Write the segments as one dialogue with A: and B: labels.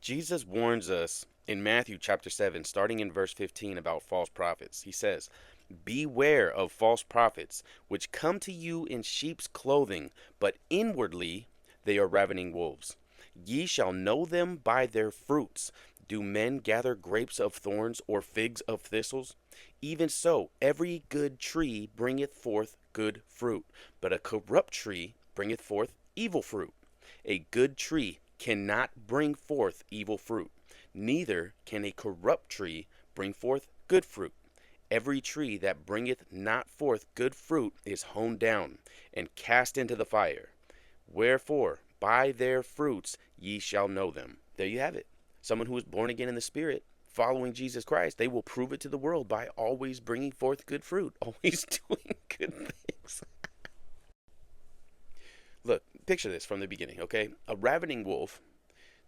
A: Jesus warns us in Matthew chapter 7, starting in verse 15, about false prophets. He says, "Beware of false prophets, which come to you in sheep's clothing, but inwardly they are ravening wolves. Ye shall know them by their fruits. Do men gather grapes of thorns or figs of thistles? Even so, every good tree bringeth forth good fruit, but a corrupt tree bringeth forth evil fruit. A good tree cannot bring forth evil fruit, neither can a corrupt tree bring forth good fruit. Every tree that bringeth not forth good fruit is hewn down and cast into the fire. Wherefore, by their fruits ye shall know them." There you have it. Someone who is born again in the Spirit, following Jesus Christ, they will prove it to the world by always bringing forth good fruit, always doing good things. Look, picture this from the beginning, okay? A ravening wolf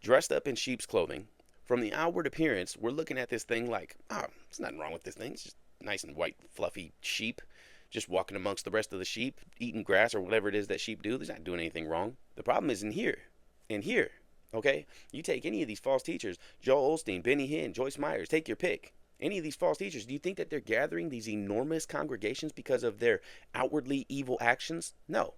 A: dressed up in sheep's clothing. From the outward appearance, we're looking at this thing like, there's nothing wrong with this thing. It's just nice and white, fluffy sheep, just walking amongst the rest of the sheep, eating grass or whatever it is that sheep do. They're not doing anything wrong. The problem is in here. In here, okay? You take any of these false teachers, Joel Osteen, Benny Hinn, Joyce Myers, take your pick. Any of these false teachers, do you think that they're gathering these enormous congregations because of their outwardly evil actions? No.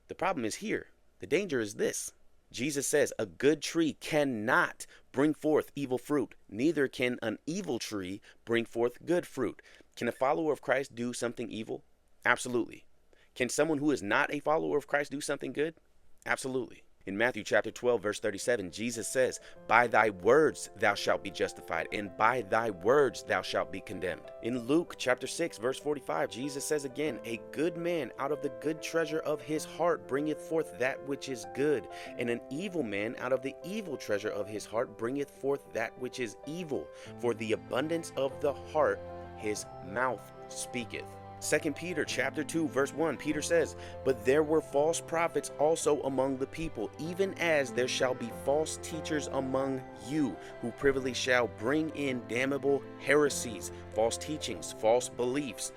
A: The problem is here. The danger is this. Jesus says a good tree cannot bring forth evil fruit. Neither can an evil tree bring forth good fruit. Can a follower of Christ do something evil? Absolutely. Can someone who is not a follower of Christ do something good? Absolutely. In Matthew chapter 12, verse 37, Jesus says, "By thy words thou shalt be justified, and by thy words thou shalt be condemned." In Luke chapter 6, verse 45, Jesus says again, "A good man out of the good treasure of his heart bringeth forth that which is good, and an evil man out of the evil treasure of his heart bringeth forth that which is evil. For the abundance of the heart his mouth speaketh." 2 Peter chapter 2 verse 1, Peter says, "But there were false prophets also among the people, even as there shall be false teachers among you, who privily shall bring in damnable heresies, false teachings, false beliefs,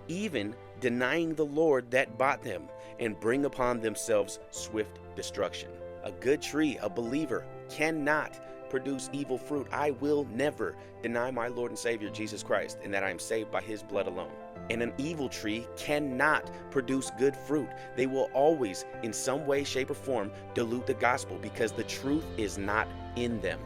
A: even denying the Lord that bought them, and bring upon themselves swift destruction." A good tree, a believer, cannot produce evil fruit. I will never deny my Lord and Savior Jesus Christ, and that I am saved by his blood alone. And an evil tree cannot produce good fruit. They will always, in some way, shape, or form, dilute the gospel because the truth is not in them.